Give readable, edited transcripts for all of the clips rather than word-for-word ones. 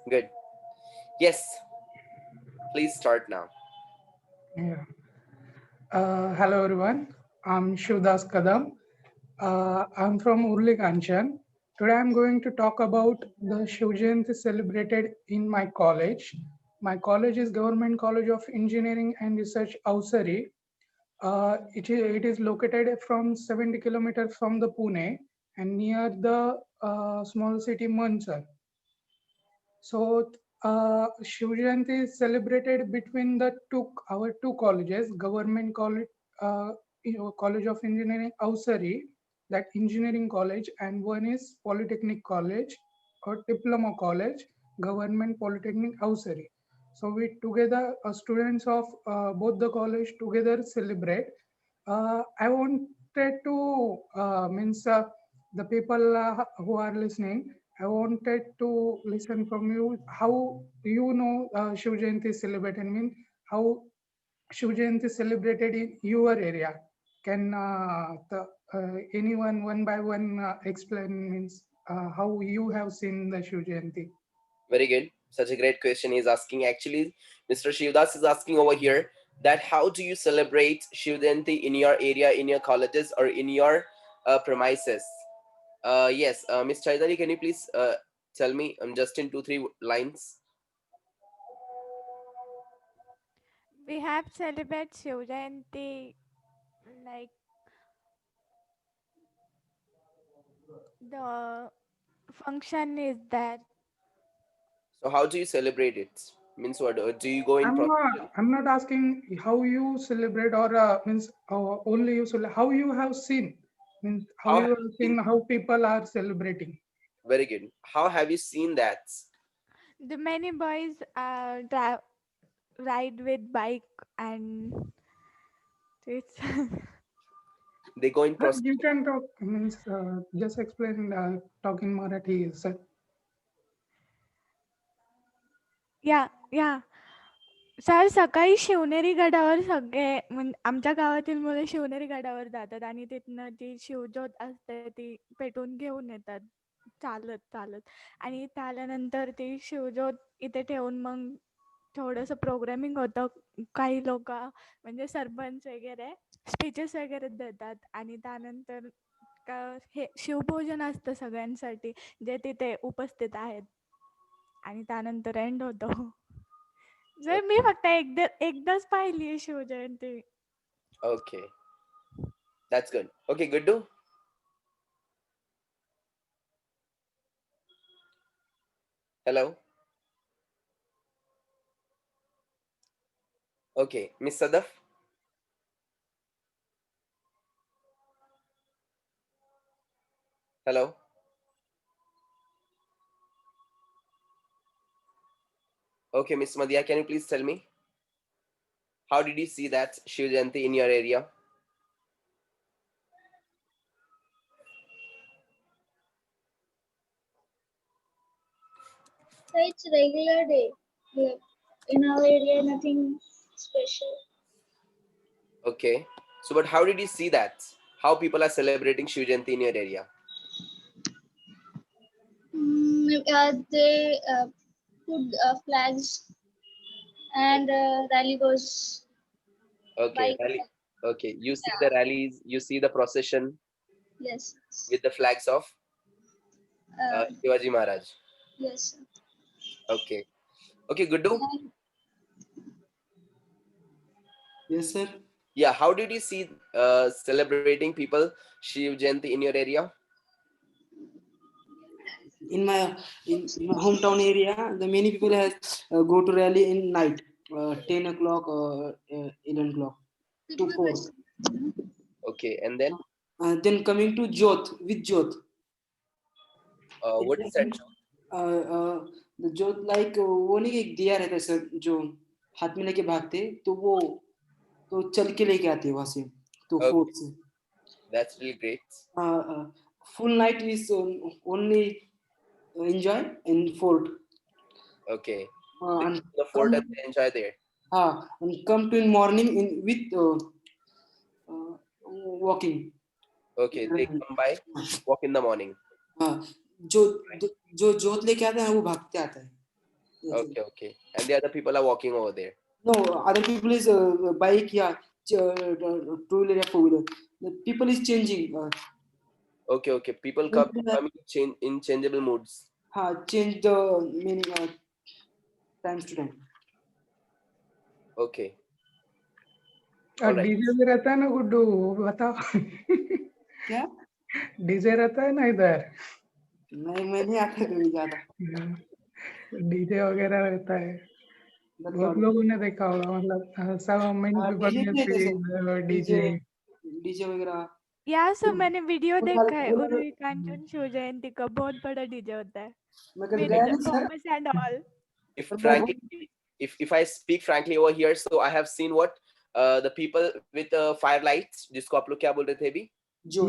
Good. Yes, please start now. Yeah. Hello everyone. I'm Shivdas Kadam. I'm from Urli Kanchan. Today I'm going to talk about the Shiv Jayanti celebrated in my college. My college is Government College of Engineering and Research, Ausari. It is located from 70 kilometers from the Pune and near the small city Mansar. So Shiv Jayanti is celebrated between our two colleges, Government College, College of Engineering, Ausari, that engineering college, and one is Polytechnic College or Diploma College, Government Polytechnic, Ausari. So we together, students of both the college together celebrate. I wanted to means the people who are listening. I wanted to listen from you how you know Shiv Jayanti is celebrated. I mean, how Shiv Jayanti is celebrated in your area. Can anyone one by one explain means how you have seen the Shiv Jayanti? Very good. Such a great question he's asking. Actually, Mr. Shivdas is asking over here that how do you celebrate Shiv Jayanti in your area, in your colleges, or in your premises? Yes, Ms. Chaitali, can you please tell me just in 2-3 lines? We have celebrate Shiv Jayanti like the function is there. So how do you celebrate it? Means what? Do you go in procession? I'm not asking how you celebrate or means only you how you have seen means how How you have have you seen seen? how people are celebrating. Very good. How have you seen that? The many boys ride with bike and it's They go in You procession. can talk means just explain talk in Marathi. Sir. या sir सकाळी शिवनेरी गडावर सगळे आमच्या गावातील मुले शिवनेरी गडावर जातात आणि तिथनं जी शिवज्योत असते ती पेटवून घेऊन येतात चालत चालत आणि इथं आल्यानंतर ती शिवज्योत इथे ठेवून मग थोडंसं प्रोग्रामिंग होतं काही लोक म्हणजे सरपंच वगैरे स्पीचेस वगैरे देतात आणि त्यानंतर हे शिवभोजन असतं सगळ्यांसाठी जे तिथे उपस्थित आहेत आणि त्यानंतर एंड होतो. जर मी फक्त एकदाच पाहिली आहे Shiv Jayanti. Okay, that's good. Okay, Guddu. Hello. Okay, Miss Sadaf. Hello. Okay, Miss Madhya, can you please tell me how did you see that Shiv Jayanti in your area? It's regular day. Like, in our area, nothing special. Okay. So, but how did you see that? How people are celebrating Shiv Jayanti in your area? They put flags and rally goes Okay, by. rally. Okay, you see the rallies, you see the procession Yes. with the flags of Uh, Shivaji Maharaj. yes. Okay. Okay, Guddu. And Yes, sir. Yeah, how did you see celebrating people Shiv Jayanti in your area? In my hometown area, the many people has go to rally in night, 10 o'clock or 11 o'clock to 4. Okay, and then Then coming to Jyot with Jyot. what is that? The Jyot like वो नहीं एक दिया रहता है sir जो हाथ में लेके भागते तो वो तो चल के लेके आते हैं वहां से तो Okay, फोर्ट से that's really great. full night is only enjoy in fort Okay, they and go to the fort and come they enjoy there. and come to in morning in with walking. Okay, they come by, walk in the morning. हाँ जो जो जोत लेके आता है वो भागते आता है. Yes. Okay, okay. And the other people are walking over there. No, other people is bike, yeah, two-wheeler, yeah, four-wheeler. The people is changing. Okay, okay. People Change come the, coming in changeable moods. change the meaning times to time. Okay. All right. DJ भी रहता है ना गुड्डू, बताओ। क्या? DJ रहता है ना इधर, नहीं, मैं नहीं आता कभी ज्यादा। डीजे वगैरह रहता है। बताओ। बहुत लोगों ने देखा होगा, मतलब सब मेनी पीपल डीजे कैन नहीं थे सी सर, डीजे। डीजे वगैरह। या सर मैंने वीडियो देखा है बोला उर्वी कांचन शिव जयंती का, बहुत बड़ा डीजे होता है, मैं कभी विद गया नहीं sir. Thomas and all. If पर frankly, if I speak frankly over here, so I have seen what the people with fire lights, जिसको आप लोग क्या बोल रहे थे अभी? जो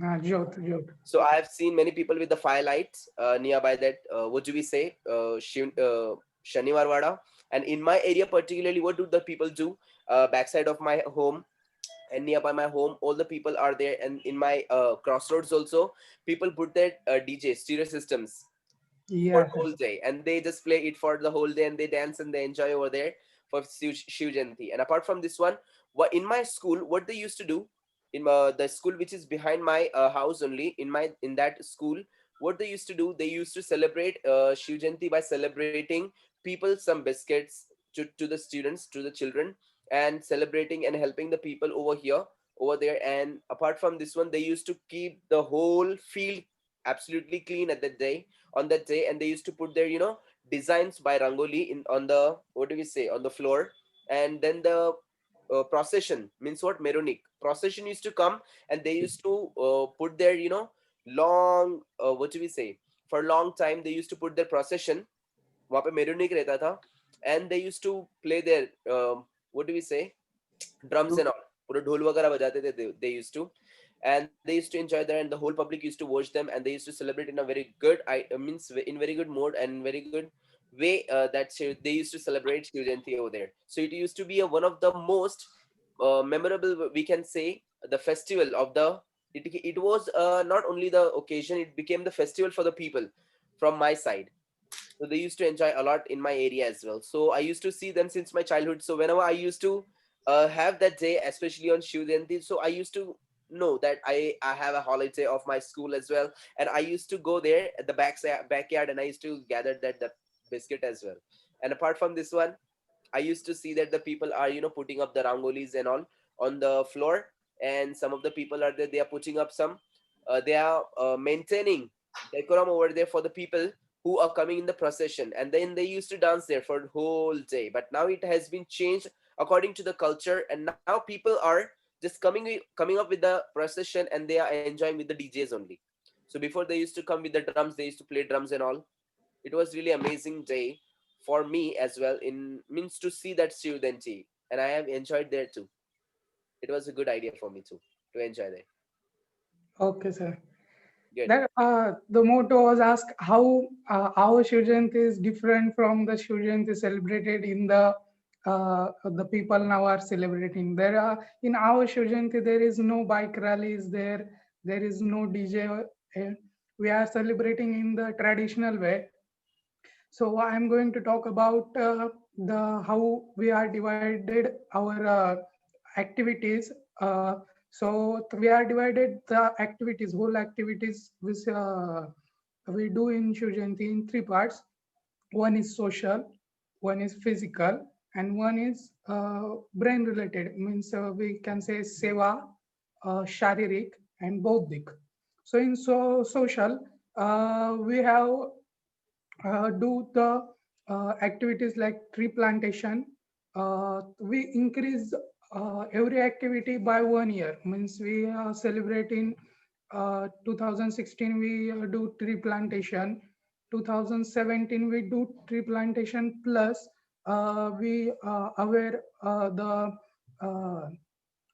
हाँ, जोत जोत। So I have seen many people with the fire lights nearby that. What do we say? Shaniwar Wada. And in my area particularly, what do the people do? Backside of my home and nearby my home, all the people are there. And in my crossroads also, people put their DJ stereo systems for Yeah, whole day, and they just play it for the whole day, and they dance and they enjoy over there for Shiv Jayanti. And apart from this one, what in my school, what they used to do in the school which is behind my house only, in that school, what they used to do, they used to celebrate Shiv Jayanti by celebrating people some biscuits to the students, to the children, and celebrating and helping the people over here, over there. And apart from this one, they used to keep the whole field absolutely clean at that day, on that day, and they used to put their designs by rangoli in on the, what do we say, on the floor. And then the procession, means what, meronic procession used to come, and they used to put their long, what do we say, for a long time they used to put their procession, वहाँ पे meronic रहता था, and they used to play their what do we say, drums and all, पूरे ढोल वगैरह बजाते थे, they used to, and they used to enjoy there, and the whole public used to watch them, and they used to celebrate in a very good, I means in very good mode and very good way, they used to celebrate Shiv Jayanti over there. So it used to be one of the most memorable, we can say, the festival of the, it was not only the occasion, it became the festival for the people from my side. So they used to enjoy a lot in my area as well. So I used to see them since my childhood. So whenever I used to have that day, especially on Shiv Jayanti, so I used to know that I have a holiday of my school as well, and I used to go there at the backyard, and I used to gather that biscuit as well. And apart from this one, I used to see that the people are putting up the rangolis and all on the floor, and some of the people are there. They are putting up some. They are maintaining decorum over there for the people who are coming in the procession, and then they used to dance there for the whole day. But now it has been changed according to the culture, and now people are just coming up with the procession, and they are enjoying with the DJs only. So before, they used to come with the drums. They used to play drums and all. It was really amazing day for me as well, in means to see that student tea, and I have enjoyed there too. It was a good idea for me too to enjoy there. okay, sir. Good. That the motto was asked how our Shiv Jayanti is different from the Shiv Jayanti celebrated in the people now are celebrating. There are in our Shiv Jayanti there is no bike rallies there is no DJ. We are celebrating in the traditional way. So I'm going to talk about the how we are divided our activities. We are divided the activities, whole activities which we do in Shiv Jayanti in three parts. One is social, one is physical, and one is brain related. Means we can say seva, sharirik, and bodhik. So in social, we have do the activities like tree plantation. We increase every activity by 1 year. Means we celebrate in 2016 we do tree plantation. 2017 we do tree plantation plus we aware the uh,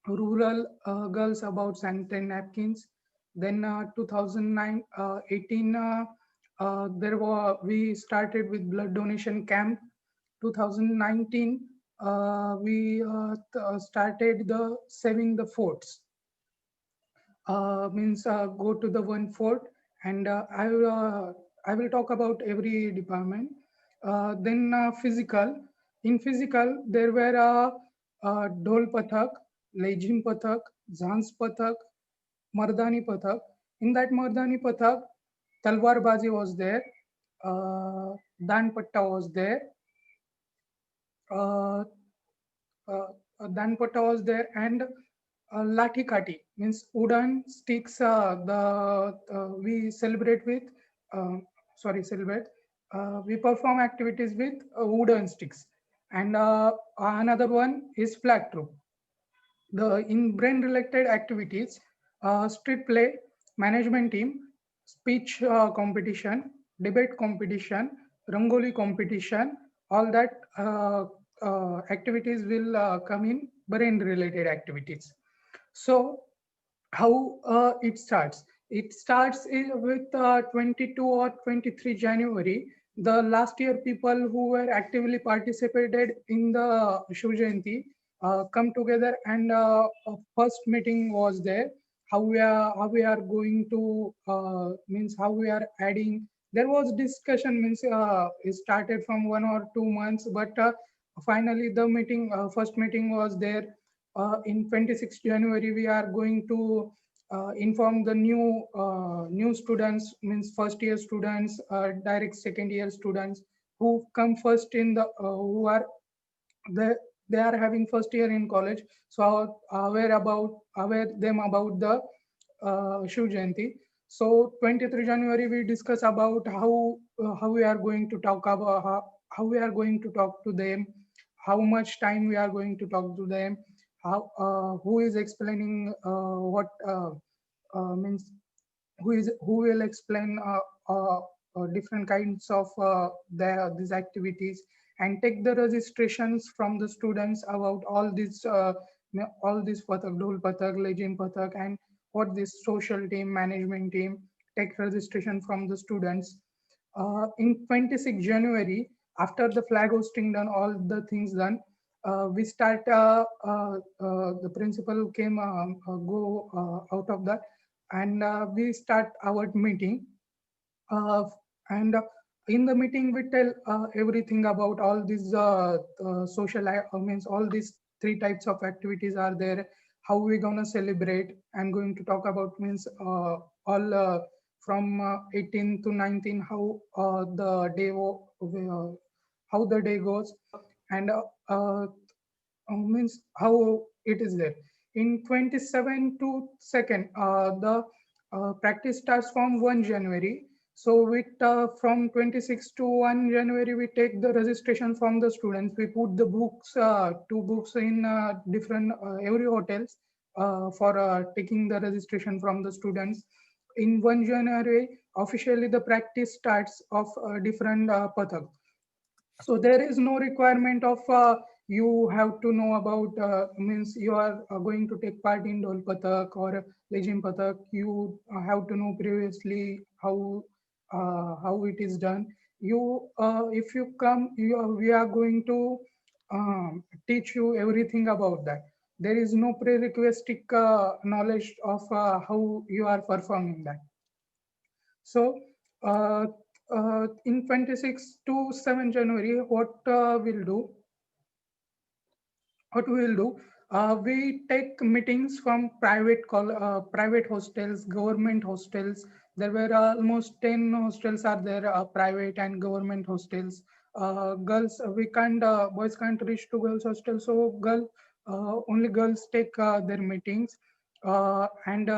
rural girls about sanitary napkins. Then 2009, 18, we started with blood donation camp. 2019, we started the saving the forts. Means go to the one fort, and I will talk about every department. Then physical. In physical, there were Dhol Pathak, Lejim Pathak, Jhans Pathak, Mardani Pathak. In that Mardani Pathak, Talwar Bazi was there, Dan Patta was there, uh, Dan Patta was there, and Lathi Kati means wooden sticks. We celebrate with, celebrate. We perform activities with wooden sticks, and another one is flag troop. The in brain related activities, street play, management team, speech competition, debate competition, rangoli competition, all that activities will come in brain related activities. So how it starts? It starts with 22 or 23 January. The last year people who were actively participated in the Shiv Jayanti come together, and a first meeting was there. How we are going to means how we are adding. There was discussion means it started from 1 or 2 months, but finally the meeting first meeting was there. In 26 January, we are going to inform the new students, means first year students, direct second year students who come first in the who are they they are having first year in college. So aware them about the Shiv Jayanti. So 23 January we discuss about how we are going to talk about how we are going to talk to them, how much time we are going to talk to them, how who is explaining what means who will explain different kinds of these activities, and take the registrations from the students about all these pathak, Dhol Pathak, Lejim Pathak, and what this social team, management team, take registration from the students. In 26 January, after the flag hosting done, all the things done, we start, the principal came, go out of that, and we start our meeting. And in the meeting, we tell everything about all these means all these three types of activities are there, how we gonna celebrate. I'm going to talk about means all from 18 to 19, how the day how the day goes, and means how it is there. In 27 to 2nd, the practice starts from 1 January. So with from 26 to 1 January, we take the registration from the students. We put the books, two books in different every hotels for taking the registration from the students. In 1 January, officially the practice starts of different pathak. So there is no requirement of you have to know about means you are going to take part in Dhol Pathak or Lejim Pathak. You have to know previously how it is done. You if you come, we are going to teach you everything about that. There is no prerequisite knowledge of how you are performing that. So in 26 to 7 January, what we will do, we take meetings from private hostels, government hostels. There were almost 10 hostels are there, private and government hostels. Girls, we can't, boys can't reach to girls hostel, so only girls take their meetings. And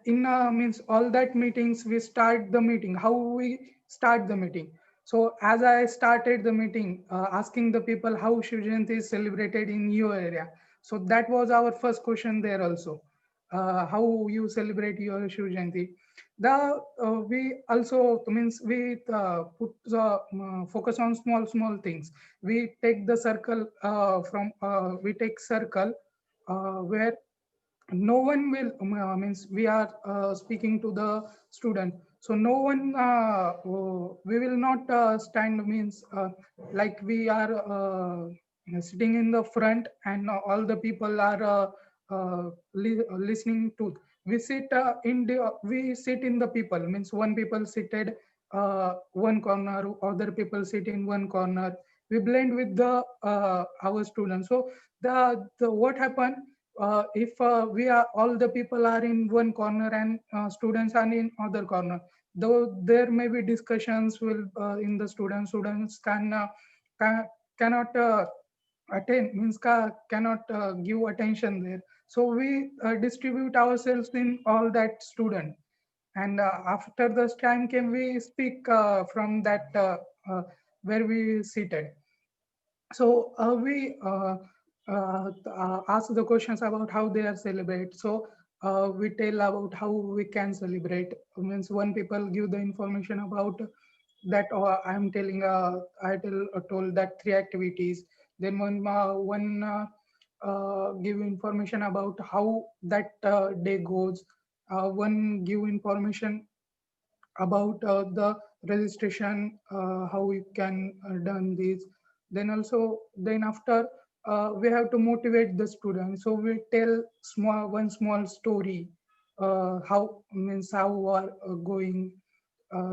in means all that meetings, we start the meeting. How we start the meeting? So as I started the meeting, asking the people how Shiv Jayanti is celebrated in your area. So that was our first question there also. How you celebrate your Shiv Jayanti? We also means we put focus on small things. We take the circle we take circle where no one will means we are speaking to the student, so no one we will not stand means like we are sitting in the front and all the people are listening to. We sit in the people, means one people seated one corner, other people sit in one corner. We blend with the our students. So the what happened if we are all the people are in one corner and students are in other corner, though there may be discussions will in the students can cannot attend means cannot give attention there. So we distribute ourselves in all that student, and after this time came we speak from that where we seated. So we ask the questions about how they are celebrate. So we tell about how we can celebrate. Means one people give the information about that I am telling I told that three activities. Then one give information about how that day goes. One give information about the registration, how we can done this. Then also then after we have to motivate the students, so we tell one small story, how means how we are going,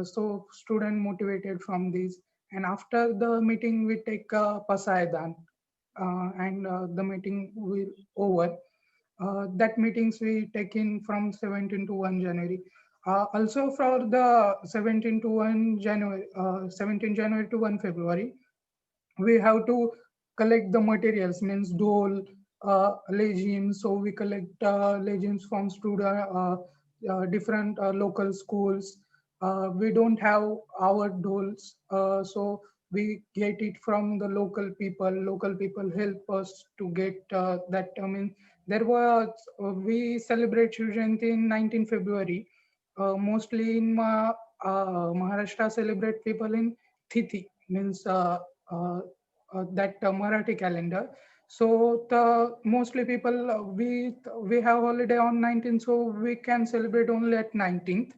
so student motivated from this. And after the meeting we take pasaidan, and the meeting will over. That meetings we take in from 17 to 1 January. Also for the 17 to 1 January, 17 January to 1 February, we have to collect the materials, means dole, legumes. So we collect legumes from student, different local schools. We don't have our doles, so we get it from the local people. Local people help us to get that. I mean, there was we celebrate children in 19 February. Mostly in Maharashtra, celebrate people in Tithi, means uh, that Marathi calendar. So the mostly people we have holiday on 19th, so we can celebrate only at 19th.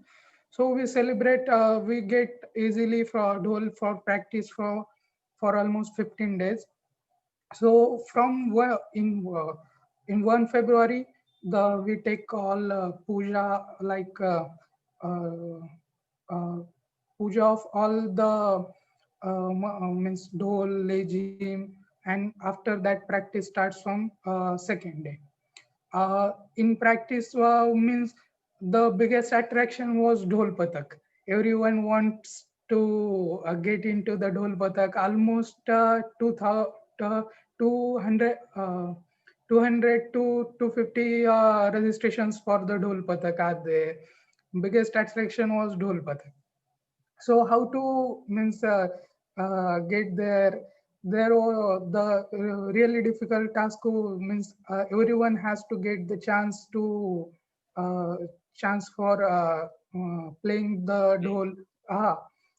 So we celebrate. We get easily for dole for practice for almost 15 days. So from in 1 February, the we take all puja, like uh, uh, puja of all the means dole, legim, and after that practice starts from second day. In practice means the biggest attraction was Dhol Patak. Everyone wants to get into the Dhol Patak. Almost 200, 200 to 250 registrations for the Dhol Patak are there. Biggest attraction was Dhol Patak. So how to means get there? There the really difficult task means everyone has to get the uh, chance for playing the dole.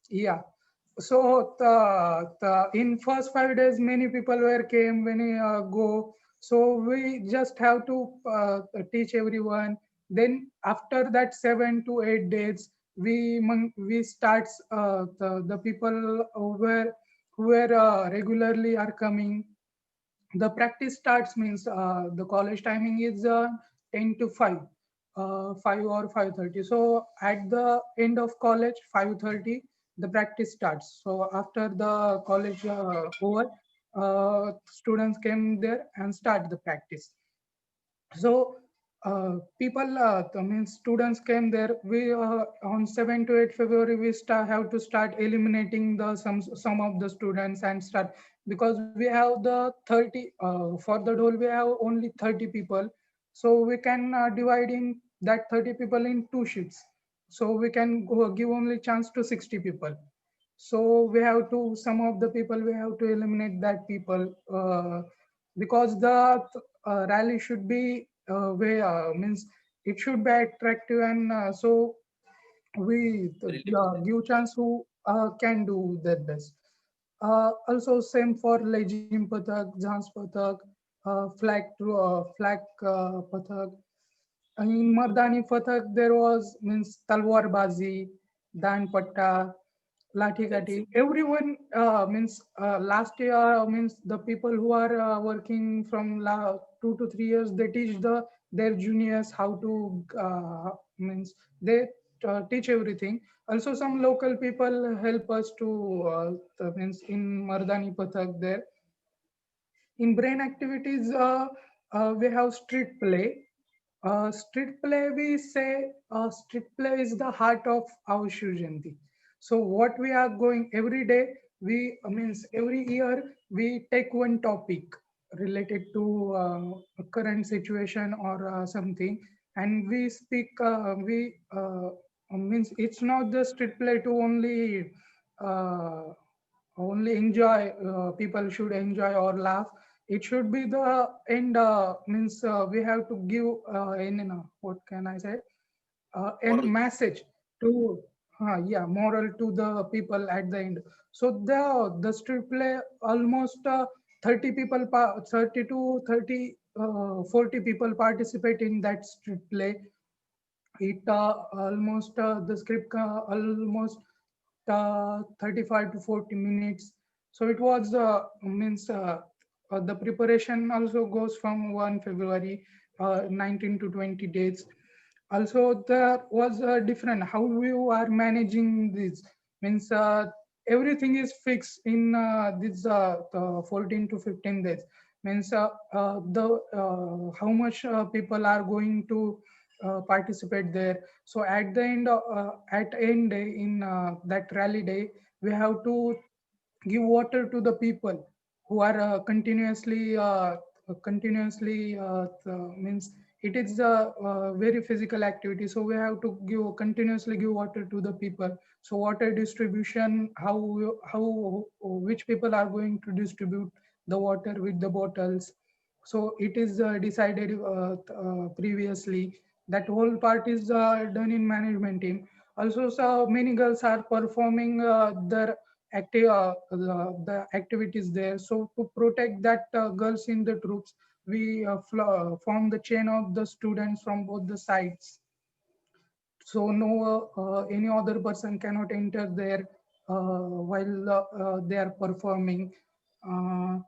Yeah. So in first 5 days, many people were came, many go. So we just have to teach everyone. Then after that 7 to 8 days, we starts the people who were regularly are coming. The practice starts means the college timing is 10 to 5, 5 or 5:30. So at the end of college 5:30 the practice starts. So after the college over, students came there and start the practice. So people, I mean, students came there. We on 7 to 8 February we have to start eliminating the some of the students and start, because we have the 30 for the whole we have only 30 people. So we can divide in that 30 people in two shifts. So we can give only chance to 60 people. So we have to, some of the people we have to eliminate that people, because the rally should be way means it should be attractive, and so we give chance who can do their best. Also same for Legim Pathak, Jhans Pathak, flag Pathak. In Mardani Pathak there was means Talwar Bazi, Dan Patta, Lathi Fencing. Kati. Everyone means last year means the people who are working from 2 to 3 years, they teach their juniors how to means they teach everything. Also, some local people help us to means in Mardani Pathak there. In brain activities, we have street play. Street play, we say street play is the heart of our Shiv Jayanti. So what we are going every day, we means every year we take one topic related to a current situation or something, and we speak. We means it's not the street play to uh, only enjoy. People should enjoy or laugh. It should be the end. Means we have to give in what can I say? End Moral. message to yeah, moral to the people at the end. So the street play almost 30 people 30 to 30 40 people participate in that street play. It almost the script almost 35 to 40 minutes. So it was means the preparation also goes from 1 February 19 to 20 days. Also there was different how you are managing this. Means everything is fixed in this the 14 to 15 days. Means the how much people are going to participate there. So at end day in that rally day, we have to give water to the people who are continuously means it is a very physical activity, so we have to continuously give water to the people. So water distribution, how which people are going to distribute the water with the bottles, so it is decided previously. That whole part is done in management team. Also, so many girls are performing their the activities there. So to protect that girls in the troops, we form the chain of the students from both the sides. So no any other person cannot enter there while they are performing. Uh,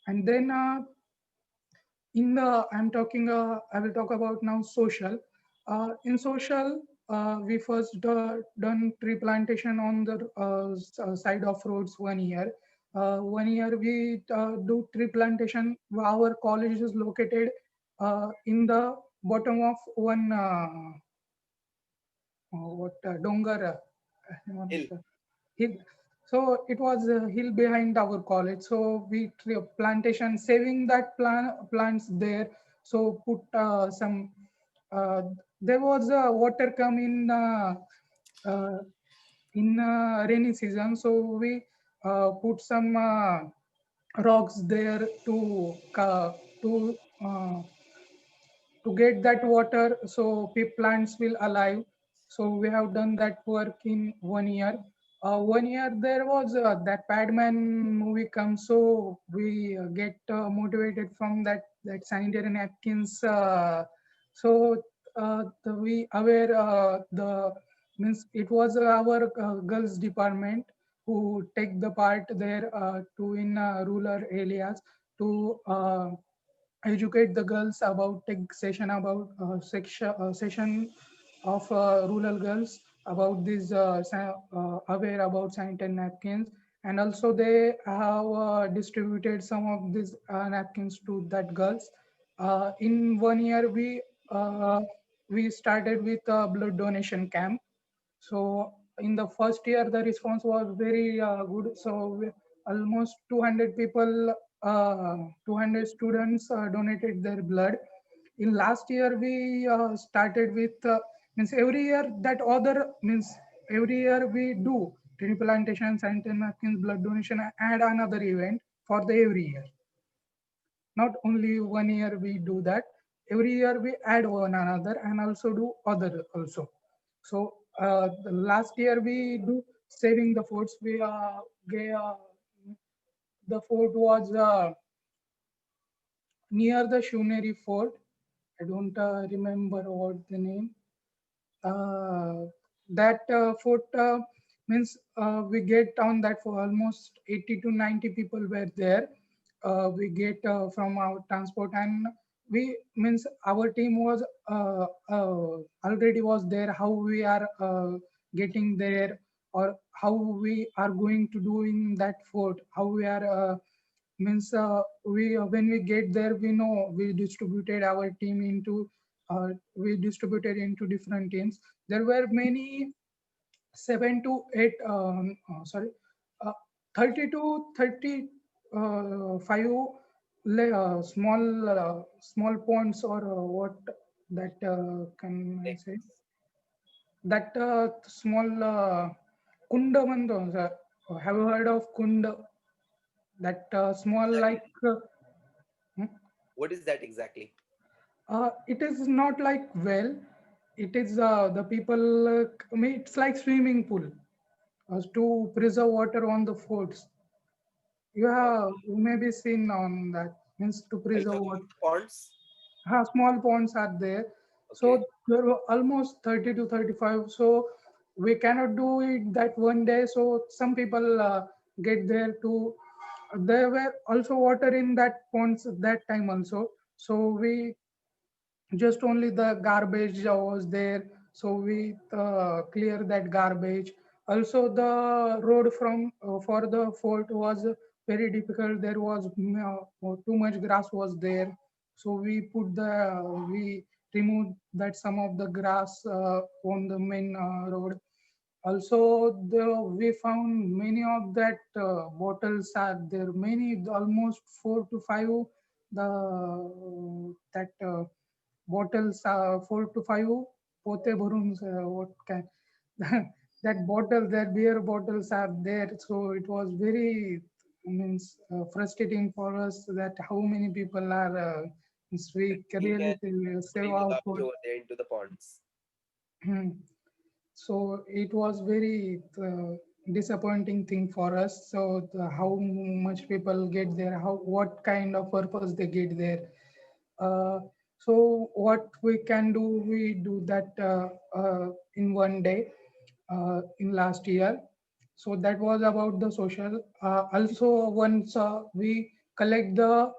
and then in the I will talk about now social. In social, we first done tree plantation on the side of roads 1 year. 1 year we do tree plantation. Our college is located in the bottom of one what dongar what is Hill. that? Hill. So it was a hill behind our college. So we plantation saving that plants there. So put some. Uh, there was water come uh, in rainy season. So we put some rocks there to uh, to get that water, so plants will alive. So we have done that work in 1 year. 1 year there was that Padman movie comes, so we get motivated from that sanitary napkins. We aware the means it was our girls department who take the part there to in rural areas to educate the girls about take session about session of rural girls about this aware about sanitary napkins, and also they have distributed some of these napkins to that girls. In 1 year we started with a blood donation camp. So in the first year, the response was very good. So almost 200 people, 200 students donated their blood. In last year, we started with means every year that other means every year we do tree plantation, sanitary napkins, blood donation, and another event for the every year. Not only 1 year we do that. Every year we add one another and also do other also. So the last year we do saving the forts. We the fort was near the Shuneri fort. I don't remember what the name. That fort means we get on that for almost 80 to 90 people were there. We get from our transport, and we means our team was already was there how we are getting there, or how we are going to do in that fort, how we are means we when we get there, we know we distributed our team into different teams. There were many 7 to 8 sorry uh, 30 to 35 small ponds, or what that can I say, that small kunda bando, sir. Have you heard of kunda? That small Exactly. like hmm? What is that exactly? It is not like well, it is the people I mean, it's like swimming pool to preserve water on the forts. Okay. You may be seen on that, means to Are you preserve talking water. about ponds? Small ponds are there. Okay. So there were almost 30 to 35. So we cannot do it that one day. So some people get there to, there were also water in that ponds at that time also. So we just only the garbage was there, so we clear that garbage. Also the road from for the fort was very difficult. There was too much grass was there, so we removed that some of the grass on the main road. Also we found many of that bottles are there, many almost 4 to 5 the that bottles 4 to 5 pote balloons, what can that bottle, that beer bottles are there. So it was very means frustrating for us that how many people are we Drinking really and save putting the our garbage food. over there into the ponds. So it was very disappointing thing for us. So how much people get there, how what kind of purpose they get there. Uh, so what we can do, we do that in one day in last year. So that was about the social. Also, once we collect the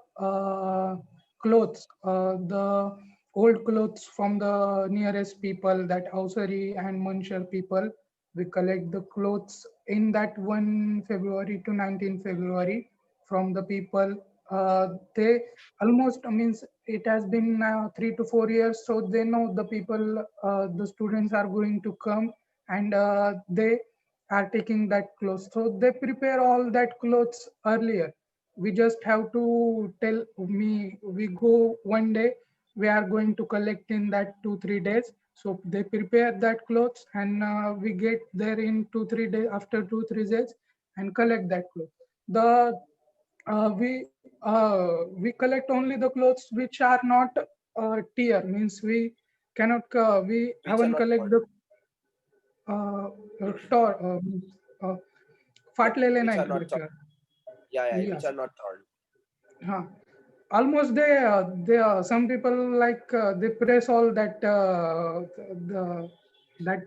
clothes, the old clothes from the nearest people, that Ausari and Munshar people. We collect the clothes in that 1 February to 19 February from the people. They almost means it has been 3 to 4 years, so they know the people, the students are going to come, and they are taking that clothes. So they prepare all that clothes earlier. We just have to tell me, we go one day, we are going to collect in that 2 3 days. So they prepare that clothes, and we get there in 2 3 days, after 2 3 days, and collect that clothes. The we collect only the clothes which are not tear, means we cannot we Which are haven't not collect torn. the tor uh, फाटलेले Which are नाहीत not torn. बरं. Yeah, yeah, which Yes. are not torn. Huh. Almost they some people like they press all that the that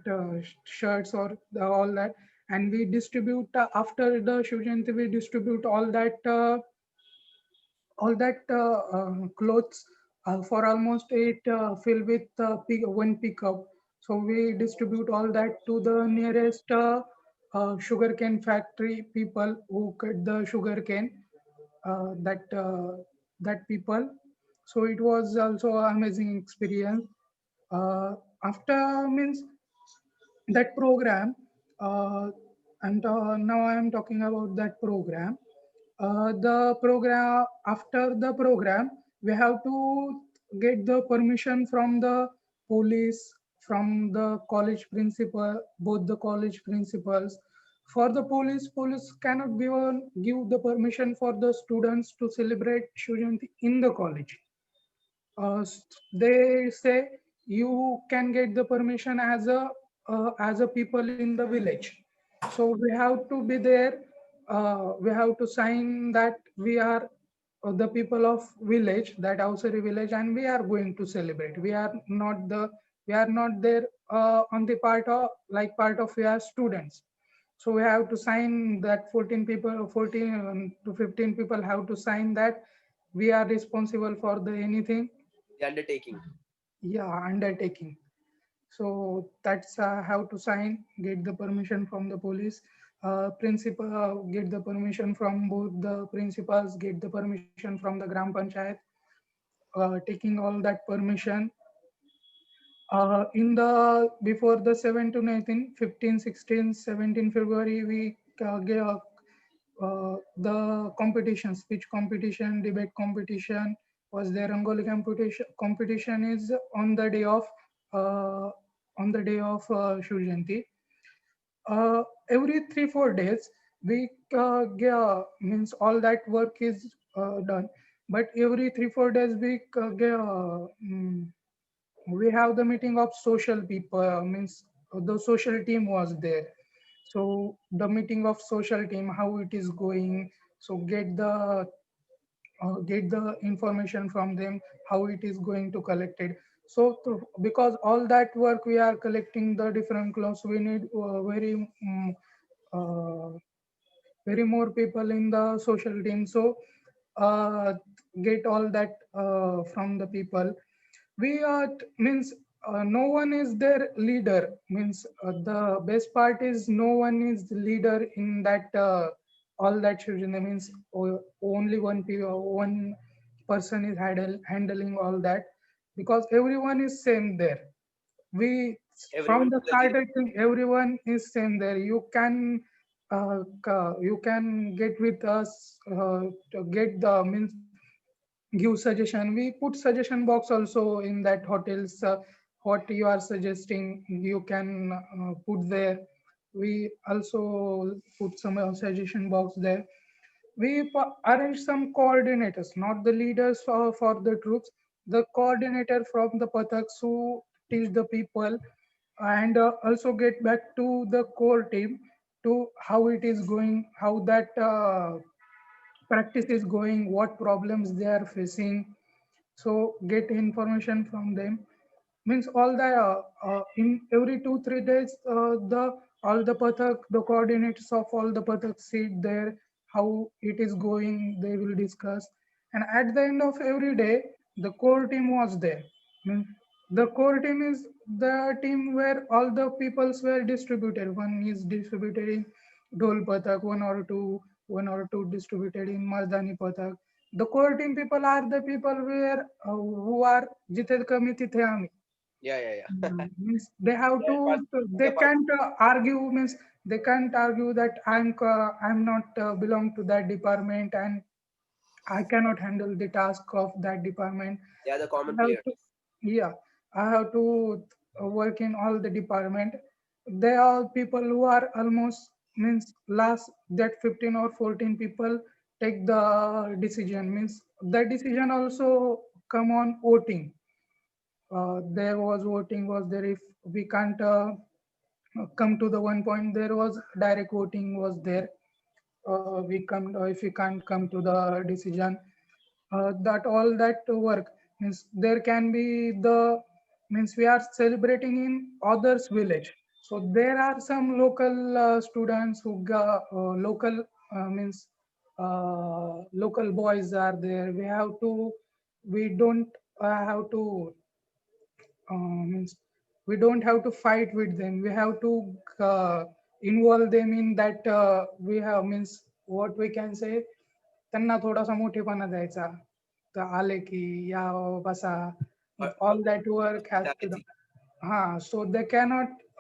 shirts or all that, and we distribute after the Shiv Jayanti, we distribute all that clothes for almost 8 fill with one pickup. So we distribute all that to the nearest sugarcane factory people who cut the sugarcane, that people. So it was also an amazing experience. After means that program, and now I am talking about that program. The program, after the program, we have to get the permission from the police, from the college principal, both the college principals. For the police cannot give the permission for the students to celebrate Shiv Jayanti in the college. They say you can get the permission as a people in the village. So we have to be there. We have to sign that we are the people of village, that Ausari village, and we are going to celebrate. We are not there on the part of, like part of, we are students. So we have to sign that 14 people, 14 to 15 people have to sign that we are responsible for the anything. The undertaking. Yeah, undertaking. So that's how to sign, get the permission from the police. Principal get the permission from both the principals, get the permission from the gram panchayat. Taking all that permission, in the before the 7 to 19, 15, 16, 17 February, we gave the competition, speech competition, debate competition was there. Rangoli competition is uh, on the day of Shiv Jayanti. Every 3 4 days we means all that work is done, but every 3 4 days we have the meeting of social people, means the social team was there. So the meeting of social team, how it is going, so get the information from them, how it is going to collected. So because all that work we are collecting the different clothes, we need uh, very more people in the social team. So uh, get all that from the people. We are means no one is their leader, means the best part is no one is the leader in that all that children, means only one person is handling all that, because everyone is same there. We Everyone from is the the start leader. I think everyone is same there. You can get with us to get the means give suggestion. We put suggestion box also in that hotels. What you are suggesting, you can put there. We also put some suggestion box there. We arrange some coordinators, not the leaders for the troops, the coordinator from the pathaks who teach the people, and also get back to the core team to how it is going, how that practice is going, what problems they are facing. So get information from them, means all the in every 2 3 days the all the pathak, the coordinators of all the pathak sit there, how it is going they will discuss. And at the end of every day the core team was there. Means the core team is the team where all the peoples were distributed. One is distributed in Dhol Pathak, one or two distributed in Mardani Pathak. The core team people are the people where who are जिथे कमी तिथे आम्ही. Yeah. Means they have They to, are they participating can't argue, means they can't argue that I'm not belong to that department and I cannot handle the task of that department. they are the common I have players. to, yeah, I have to work in all the department. They are people who are almost, means last that 15 or 14 people take the decision. Means the decision also come on voting. There was voting was there. If we can't come to the one point, there was direct voting was there. We come if we can't come to the decision, that all that work, means there can be the, means we are celebrating in others village. So there are some local students who local means local boys are there. We have to, we don't have to means we don't have to fight with them. We have to involve them in that. We have, means what we can say, त्यांना थोडासा मोठेपणा द्यायचा. तर आले की या बसा, Or all that work has to hospitality. so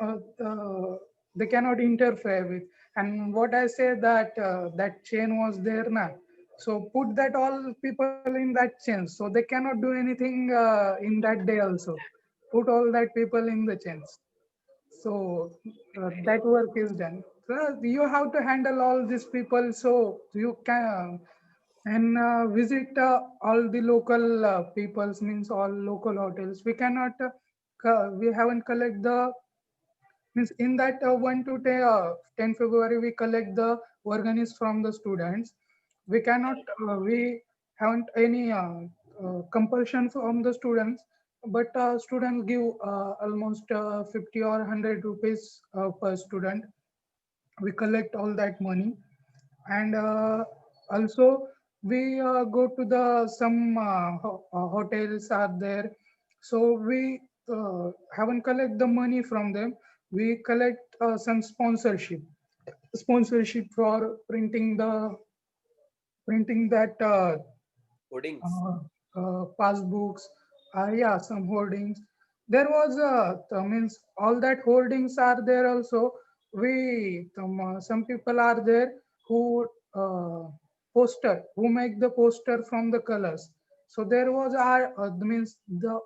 uh, uh, they cannot interfere with. And what I say that that chain was there na, so put that all people in that chain, so they cannot do anything in that day also. Put all that people in the chains, so that work is done. So you have to handle all these people, so you can and visit all the local peoples, means all local hotels. We cannot we haven't collect the, means in that 1 to 10 February we collect the organis from the students. We cannot we haven't any compulsion from the students, but students give almost 50 or 100 rupees per student. We collect all that money. And also we go to the some hotels are there, so we haven't collect the money from them. We collect some sponsorship for printing that Hoardings. passbooks, yeah, some hoardings. There was means all that hoardings are there also. Some people are there who make the poster from the colors. So there was our means the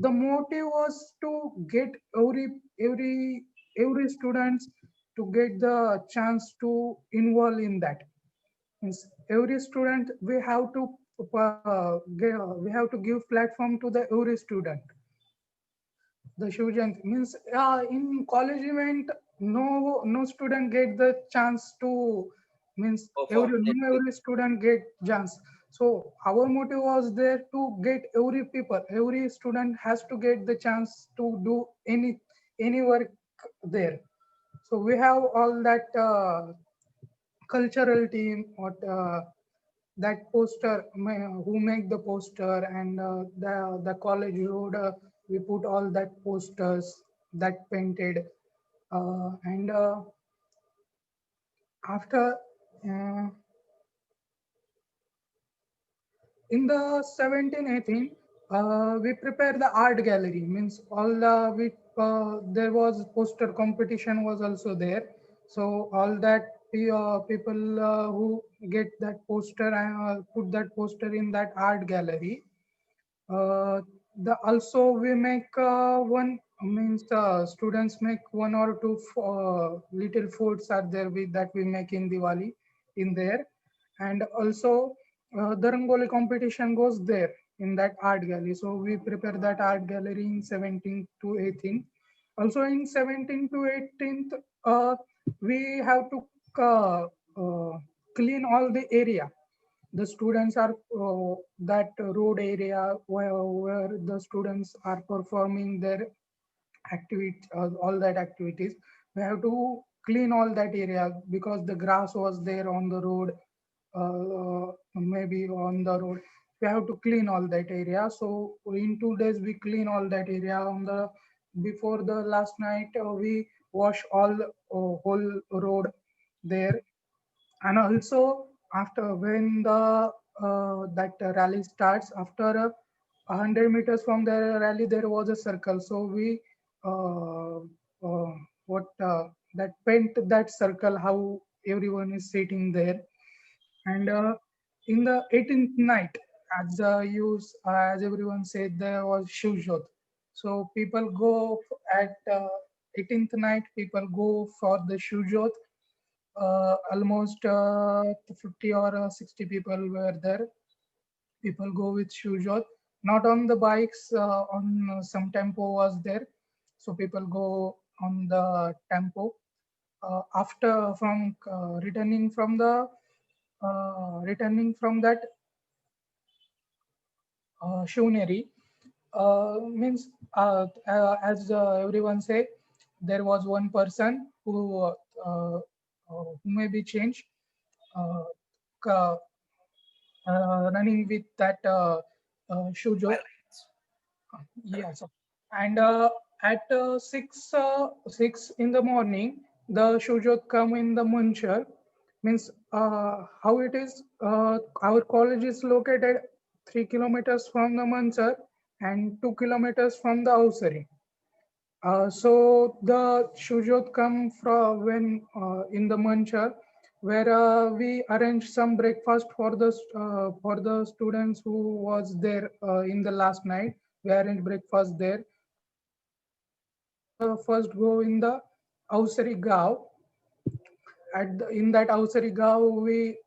motive was to get every students to get the chance to involve in that. Means every student we have to give platform to the every student. The student means in college event, no student get the chance to means Perform. every student get chance. So our motive was there to get every student has to get the chance to do any work there. So we have all that cultural team what that poster who make the poster, and the college road we put all that posters that painted, and after uh, in the 17 18 we prepare the art gallery. Means all the we there was poster competition was also there. So all that people who get that poster and put that poster in that art gallery. The also we make one means students make one or two little foods are there with that we make in Diwali in there. And also the Rangoli competition goes there in that art gallery. So we prepare that art gallery in 17th to 18th. Also in 17th to 18th, we have to uh, uh, clean all the area. The students are that road area where the students are performing their activity, all that activities. We have to clean all that area because the grass was there on the road, maybe on the road. We have to clean all that area. So in 2 days we clean all that area. On the before the last night we wash all whole road there. And also after when the that rally starts, after 100 meters from the rally there was a circle. So we uh, what that paint that circle how everyone is sitting there. And in the 18th night, as everyone said, there was Shivjot. So people go at 18th night, people go for the Shivjot. Almost 50 or 60 people were there. People go with Shujot, not on the bikes, on some tempo was there. So people go on the tempo. After from returning from that Shuneri, means as everyone say, there was one person who may be changed, uh, ca- running with that Shujot. Yes. And at 6 in the morning, the Shujot come in the Muncher. Means how it is. Our college is located 3 kilometers from the Muncher and 2 kilometers from the Ausari. So the Shujot come from when in the Manchar, where we arrange some breakfast for the students who was there in the last night. We arrange breakfast there. First go in the Ausari Gav. In that Ausari Gav, we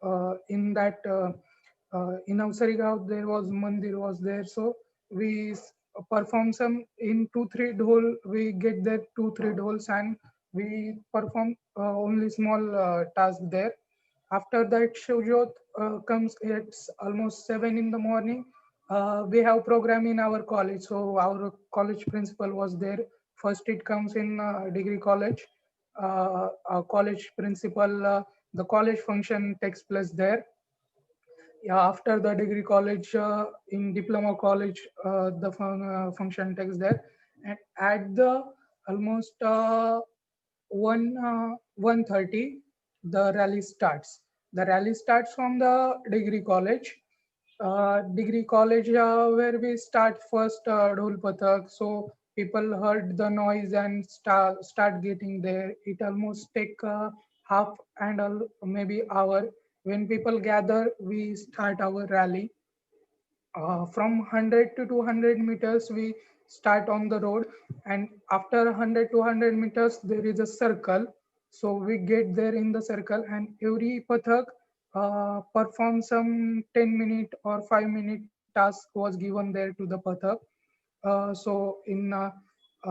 in Ausari Gav there was mandir was there. So we perform some in 2-3 dhol. We get there 2-3 dhols and we perform only small task there. After that, Shivjot comes. It's almost 7 in the morning. We have program in our college. So our college principal was there. First, it comes in degree college. Our college principal, the college function takes place there. Yeah, after the degree college, in diploma college, the function takes there. at the almost 1:30, the rally starts. The rally starts from the degree college. Where we start first Dhol Pathak. So people heard the noise and start getting there. It almost take half and maybe hour. When people gather, we start our rally. From 100 to 200 meters, we start on the road, and after 100 to 200 meters, there is a circle. So we get there in the circle, and every pathak performs some 10-minute or 5-minute task was given there to the pathak. So in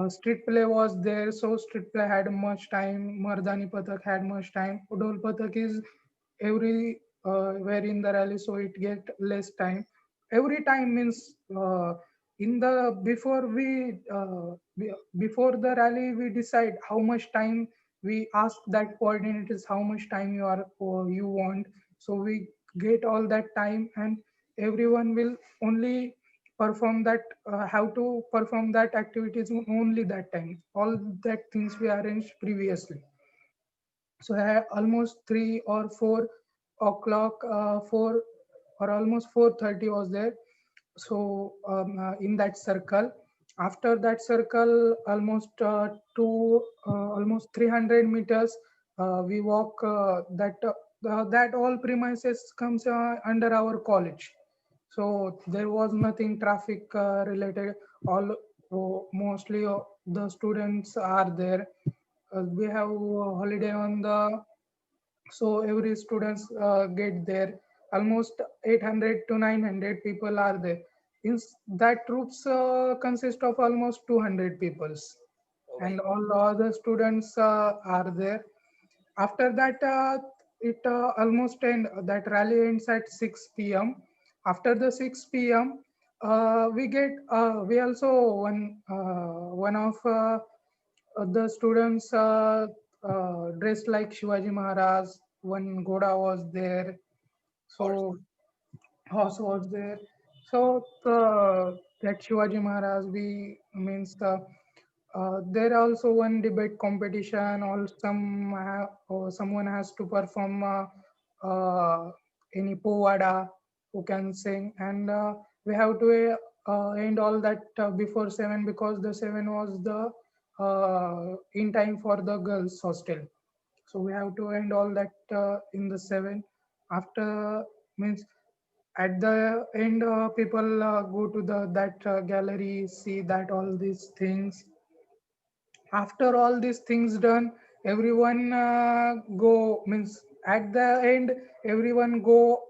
street play was there, so street play had much time. Mardani Pathak had much time. Udol Pathak is every where in the rally, so it get less time. Every time means in the before the rally we decide how much time. We ask that coordinators how much time you want, so we get all that time, and everyone will only perform that how to perform that activities only that time. All that things we arranged previously. So almost 3 or 4 o'clock, 4 or almost 4:30 was there. So in that circle, after that circle, almost 300 meters, we walk. That all premises comes under our college. So there was nothing traffic related. All mostly the students are there. We have holiday on the, so every students get there. Almost 800 to 900 people are there. In that troops consist of almost 200 peoples, Oh my and all the other students are there. After that, it almost end. That rally ends at 6 p.m. After the 6 p.m., we also one of the students dressed like Shivaji Maharaj. One Goda was there, horse. so horse was there. So that Shivaji Maharaj, we means there also one debate competition, or or someone has to perform any povada who can sing, and we have to end all that before 7, because the 7 was the in time for the girls hostel. So we have to end all that in the 7. After means at the end, people go to the that gallery, see that all these things. After all these things done, everyone go means at the end, everyone go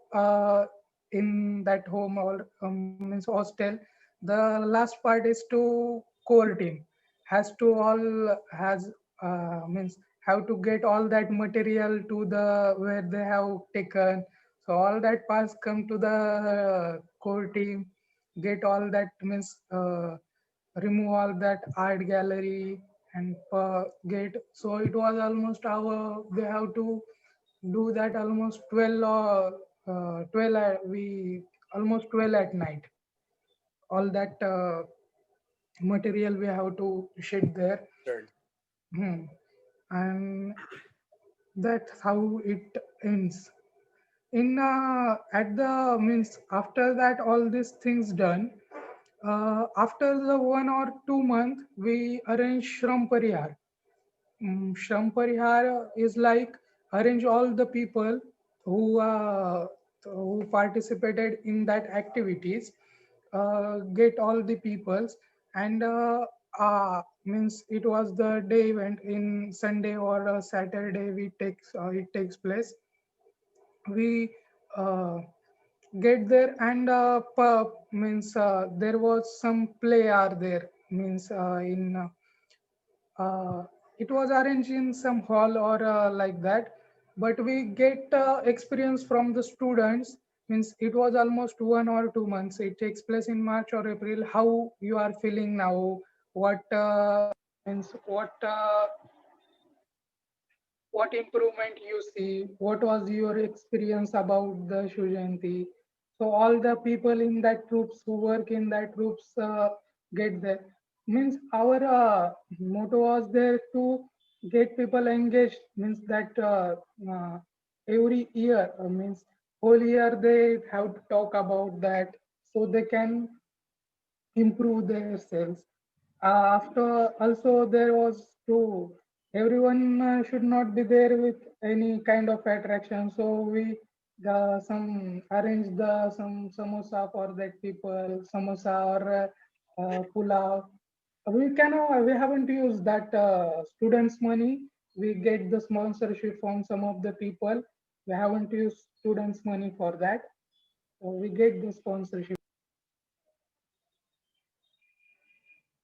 in that home, or means hostel. The last part is to core team has to all has means have to get all that material to the where they have taken. So all that parts come to the core team, get all that means remove all that art gallery, and get. So it was almost our, we have to do that almost 12 or 12 we almost 12 at night. All that material we have to shed there. Turn. Hmm. And that's how it ends. In at the means after that all these things done, after the 1 or 2 month, we arrange Shram Parihar. Shram Parihar is like arrange all the people who participated in that activities, get all the peoples, and means it was the day event in Sunday or Saturday. We takes it takes place. We get there, and means there was some play are there, means in it was arranged in some hall or like that, but we get experience from the students. Means it was almost 1 or 2 months. It takes place in March or April. How you are feeling now? What means what improvement you see? What was your experience about the Shiv Jayanti? So all the people in that groups who work in that groups get there. means our motto was there to get people engaged, means that every year means whole year they have to talk about that so they can improve themselves. After also there was to everyone should not be there with any kind of attraction. So we some arrange the some samosa for that people, samosa or pulao. We haven't used that students money. We get the sponsorship from some of the people. We haven't used students money for that. So we get the sponsorship.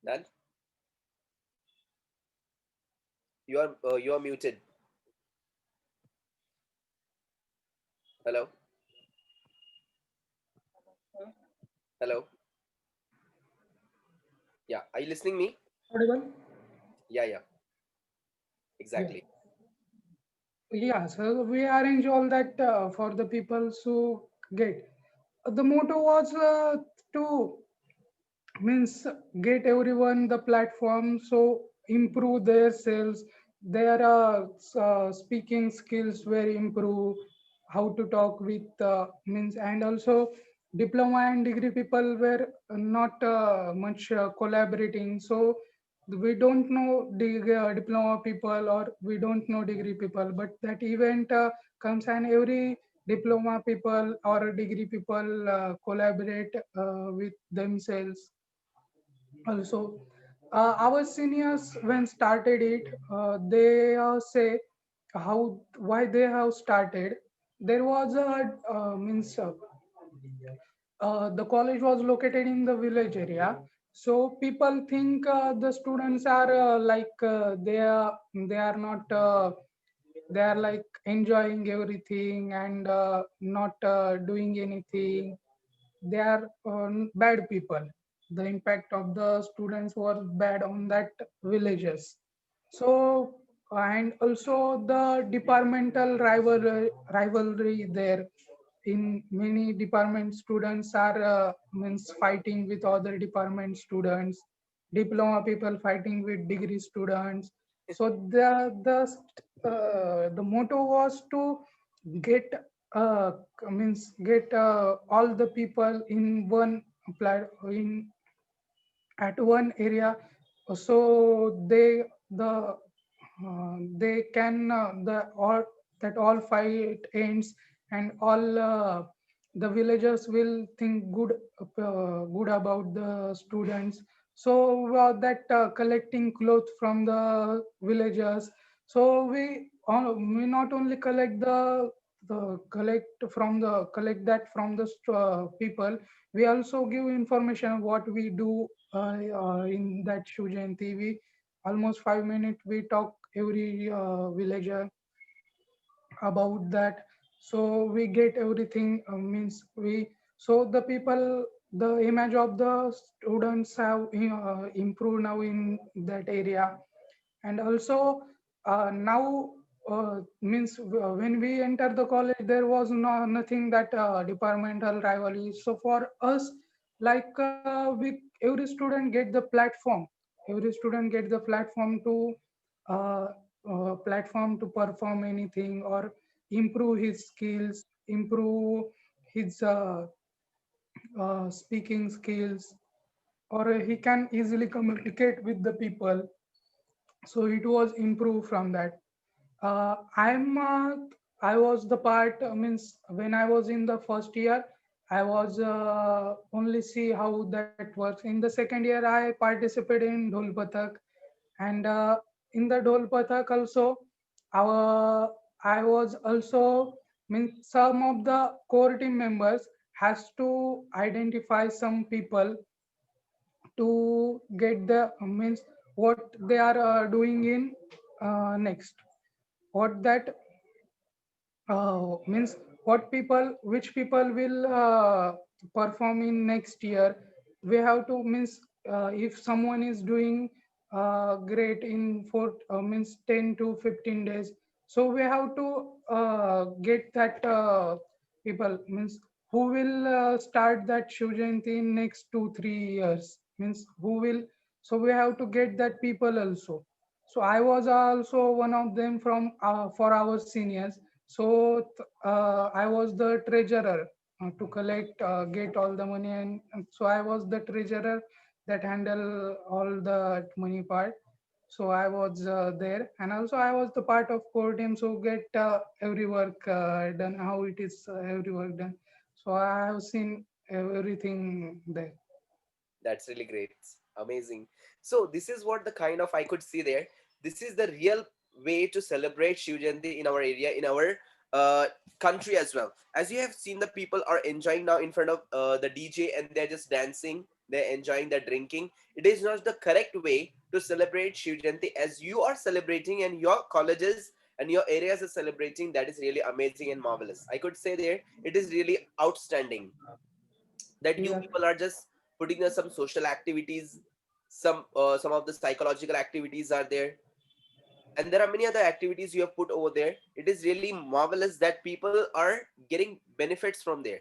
Done. You are muted. Hello. Hello. Yeah. Are you listening me? Audible? Yeah. Yeah. Yeah. Exactly. Yeah, so we arrange all that for the people to get. The motto was to means get everyone the platform so improve their sales. Their speaking skills were improve, how to talk with means, and also diploma and degree people were not much collaborating. So we don't know diploma people or we don't know degree people, but that event comes and every diploma people or degree people collaborate with themselves also. Our seniors when started it, they say how why they have started. There was a means the college was located in the village area, so people think the students are they are not they are like enjoying everything and not doing anything. They are bad people. The impact of the students was bad on that villages. So and also the departmental rivalry there. In many department students are means fighting with other department students, diploma people fighting with degree students. So the motto was to get uh, means get all the people in one in at one area, so they can the all that all fight ends and all the villagers will think good about the students. So that collecting clothes from the villagers. So we not only collect that from the people. We also give information what we do in that Shiv Jayanti. We almost 5 minutes we talk every villager about that. So we get everything means we so the people the image of the students have improved now in that area. And also now means when we enter the college there was nothing that departmental rivalry. So for us, like every student get the platform. Every student get the uh, platform to perform anything or improve his skills, improve his speaking skills, or he can easily communicate with the people. So it was improved from that. I was the part means when I was in the first year, I was only see how that works. In the second year I participated in Dhol Pathak, and in the Dhol Pathak also our I was also means some of the core team members has to identify some people to get the means what they are doing in next, what that means what people which people will perform in next year. We have to means if someone is doing great in for means 10 to 15 days, so we have to get that people means who will start that Shiv Jayanti in next 2 3 years, means who will So we have to get that people also. So I was also one of them from for our seniors. So I was the treasurer to collect, get all the money, and so I was the treasurer that handle all the money part. So I was there, and also I was the part of core team. So get every work done, how it is every work done. So I have seen everything there. That's really great. Amazing. So this is what the kind of I could see there. This is the real way to celebrate Shiv Jayanti in our area, in our uh, country as well. As you have seen, the people are enjoying now in front of the DJ, and they're just dancing. They're enjoying, they're drinking. It is not the correct way to celebrate Shiv Jayanti as you are celebrating, and your colleges and your areas are celebrating. That is really amazing and marvelous. I could say there it is really outstanding that you Yes. people are just putting some social activities, some of the psychological activities are there, and there are many other activities you have put over there. It is really marvelous that people are getting benefits from there.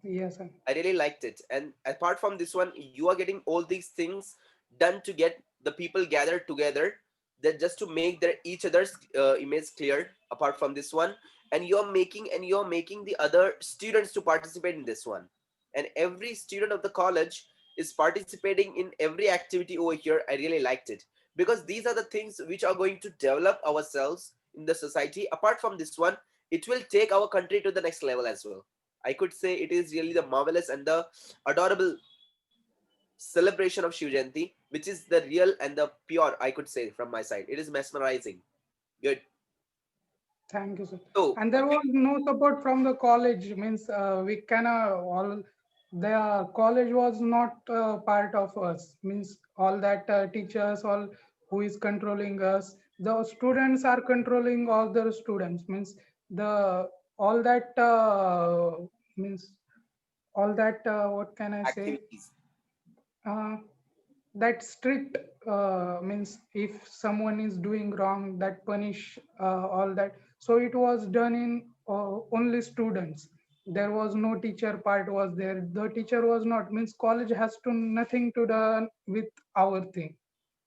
Yes, sir. I really liked it. And apart from this one, you are getting all these things done to get the people gathered together, that just to make their each other's image clear. Apart from this one, and you're making the other students to participate in this one, and every student of the college is participating in every activity over here. I really liked it, because these are the things which are going to develop ourselves in the society. Apart from this one, it will take our country to the next level as well. I could say it is really the marvelous and the adorable celebration of Shiv Jayanti, which is the real and the pure, I could say from my side. It is mesmerizing. Good. Thank you, sir. So, And there was no support from the college. Means we can all the college was not part of us. Means all that teachers, all who is controlling us. The students are controlling all the students. Means the all that means all that what can I say? activities. Uh, that strict means if someone is doing wrong, that punish all that. So it was done in only students. There was no teacher part was there. The teacher was not, means college has to nothing to do with our thing.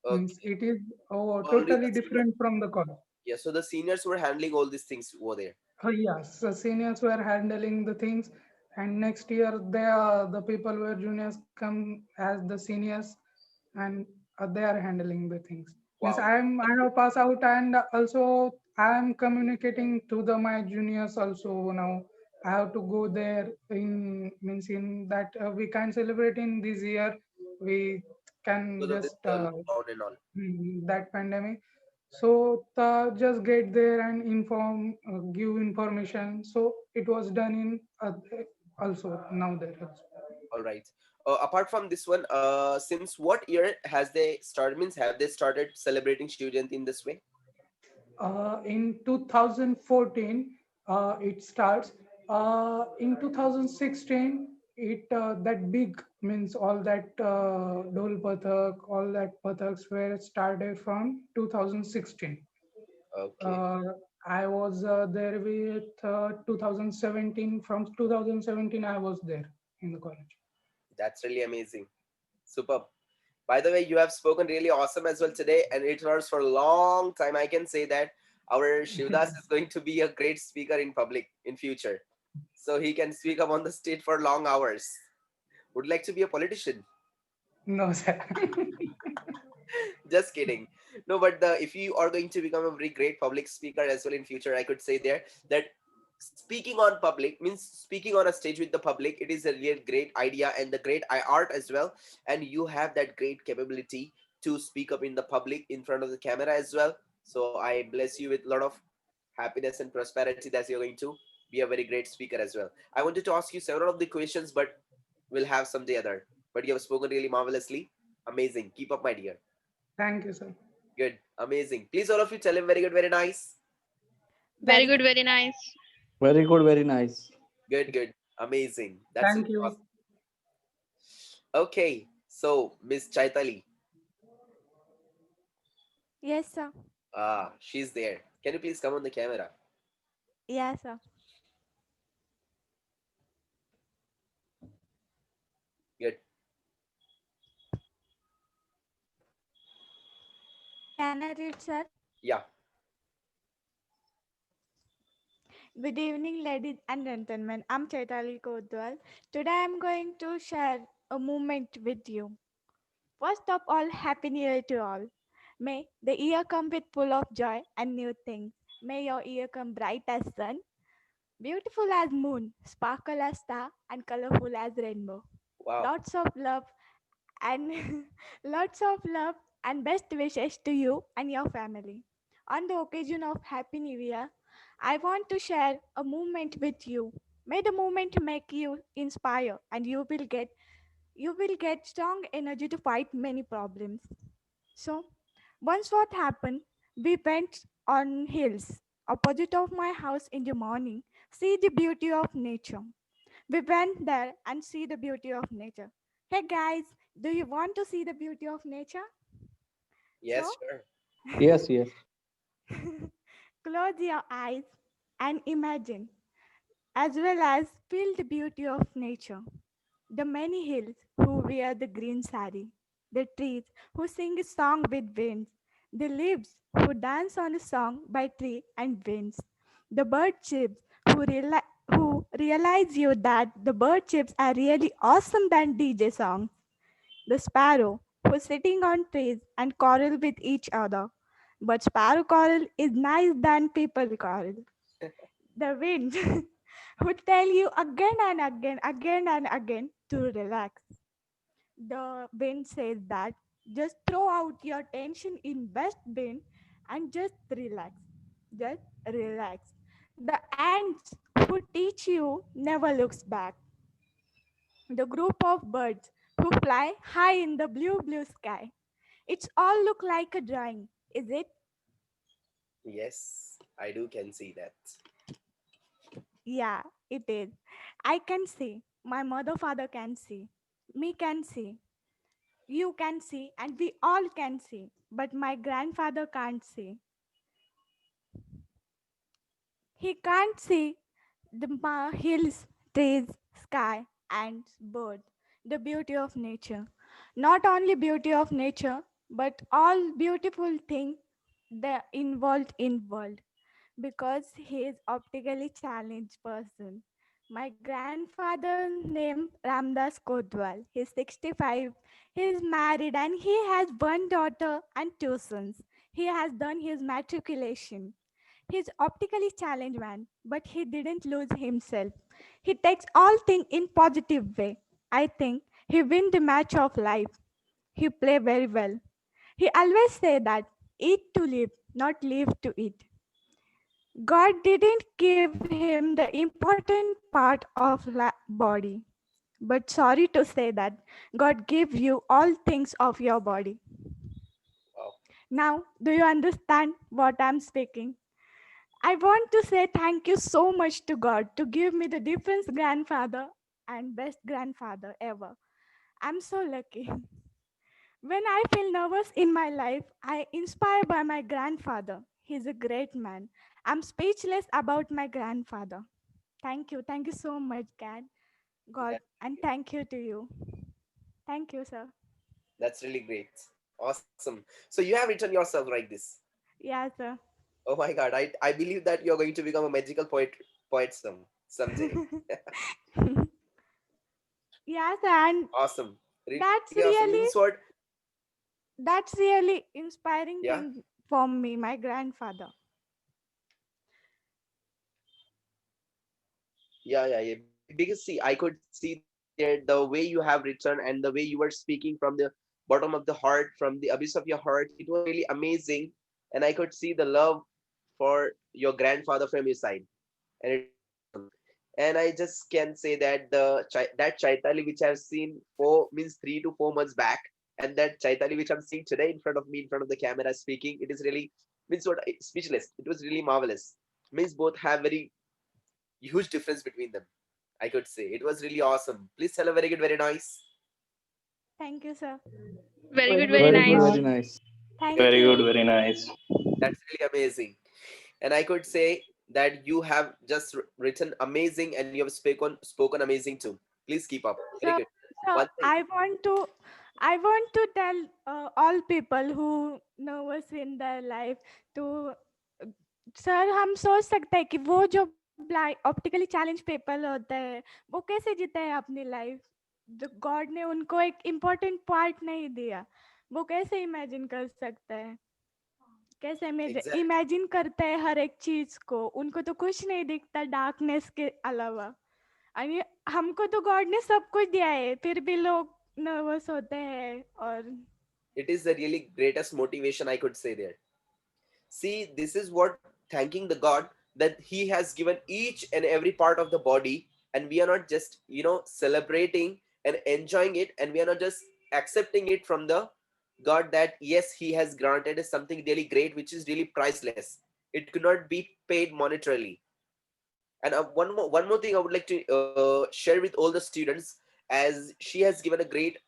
Means Okay. it is Only the totally senior. different from the college. Yeah, so the seniors were handling all these things over there. Yes, the seniors were handling the things, and next year the people were juniors come as the seniors, and they are handling the things. Means Wow. I have passed out, and also I am communicating to the my juniors also now. I have to go there in means in that we can celebrate in this year. We can Because of this just lockdown and all. that pandemic. So just get there and inform, give information. So it was done in also now there also. All right. Apart from this one, since what year has they started? Means have they started celebrating Shiv Jayanti in this way? In 2014, it starts. In 2016, it that big means all that Dol Pathak, all that Pathaks were started from 2016. Okay. Uh, I was there with 2017. From 2017, I was there in the college. That's really amazing. Superb. By the way, you have spoken really awesome as well today, and it was for a long time. I can say that our Shivdas is going to be a great speaker in public in future. So he can speak up on the stage for long hours. Would like to be a politician. No, sir. Just kidding. No, but if you are going to become a very great public speaker as well in future, I could say there that speaking on public means speaking on a stage with the public. It is a real great idea and the great art as well. And you have that great capability to speak up in the public in front of the camera as well. So I bless you with a lot of happiness and prosperity that you're going to be a very great speaker as well. I wanted to ask you several of the questions, but we'll have someday other. But you have spoken really marvelously. Amazing. Keep up, my dear. Thank you, sir. Good. Amazing. Please, all of you, tell him very good, very nice. Very Very good, very nice. Very good, very nice. Good, good. Amazing. That's really Thank you. awesome. Okay. So, Miss Chaitali, yes, sir. she's there. Can you please come on the camera? Yes, sir. Good. Can I read, sir? Yeah. Good evening, ladies and gentlemen. I'm Chaitali Kodwal. Today I'm going to share a moment with you. First of all, Happy New Year to all. May the year come with full of joy and new things. May your year come bright as sun, beautiful as moon, sparkle as star, and colorful as rainbow. Wow. Lots of love and lots of love and best wishes to you and your family. On the occasion of Happy New Year, I want to share a moment with you. May the moment make you inspire and you will get strong energy to fight many problems. So, once what happened, we went on hills opposite of my house in the morning, see the beauty of nature. We went there and see the beauty of nature. Hey guys, do you want to see the beauty of nature? So, Yes, sure. Yes, yes. close your eyes and imagine, as well as feel the beauty of nature. The many hills who wear the green sari, the trees who sing a song with winds, the leaves who dance on a song by tree and winds, the bird chips who realize you that the bird chips are really awesome than DJ songs, the sparrow who's sitting on trees and quarrel with each other, but sparrow quarrel is nice than people quarrel. The wind who tell you again and again to relax. The wind says that just throw out your tension in best bin and just relax. Just relax. The ants who teach you never looks back. The group of birds who fly high in the blue sky. It's all look like a drawing, is it? Yes, I do can see that. Yeah, it is. I can see. My mother, father can see. Me can see. You can see, and we all can see. But my grandfather can't see. He can't see the hills, trees, sky, and birds. The beauty of nature. Not only beauty of nature, but all beautiful things that involved in world. Because he is optically challenged person. My grandfather named Ramdas Kodwal. He's 65. He's married and he has one daughter and two sons. He has done his matriculation. He's optically challenged man, but he didn't lose himself. He takes all things in positive way. I think he win the match of life. He play very well. He always say that eat to live, not live to eat. God didn't give him the important part of body. But sorry to say that God gave you all things of your body. Wow. Now, do you understand what I'm speaking? I want to say thank you so much to God to give me the different grandfather and best grandfather ever. I'm so lucky. When I feel nervous in my life, I inspire by my grandfather. He's a great man. I'm speechless about my grandfather. Thank you. Thank you so much, God, That, and thank you to you. Thank you, sir. that's really great. Awesome. So you have written yourself like this. Yeah, sir. Oh my God. I believe that you're going to become a magical poet someday. Yeah, sir. And Awesome. Really that's awesome. Means really what? that's really inspiring Yeah. thing for me, my grandfather. Yeah. Because see, I could see there the way you have written and the way you were speaking from the bottom of the heart, from the abyss of your heart. It was really amazing, and I could see the love for your grandfather from your side, and it was awesome. And I just can say that that Chaitali which I've seen 3 to 4 months back, and that Chaitali which I'm seeing today in front of me, in front of the camera speaking, it is really means what speechless. It was really marvelous. Means both have very huge difference between them. I could say it was really awesome. Please tell a very good, very nice. Thank you, sir. Very good, very Very good, nice. very nice. Thank Very good, you. very nice. That's really amazing. And I could say that you have just written amazing and you have spoken amazing too. Please keep up. Very So, good. so One thing. I want to tell all people who nervous in their life to sir हम सोच सकते हैं कि वो जो optically challenge paper होते हैं वो कैसे जीते हैं अपनी लाइफ जो गॉड ने उनको एक इम्पोर्टेंट पार्ट नहीं दिया वो कैसे इमेजिन कर सकते हैं कैसे Exactly. इमेजिन करते हैं हर एक चीज को उनको तो कुछ नहीं दिखता डार्कनेस के अलावा आणि हमको तो गॉड ने सब कुछ दिया है फिर भी लोग नर्वस होते हैं और It is the really greatest motivation I could say there. See, this is what thanking the God that He has given each and every part of the body, and we are not just, celebrating and enjoying it, and we are not just accepting it from the God that yes, He has granted us something really great, which is really priceless. It could not be paid monetarily. And one more thing I would like to share with all the students, as she has given a great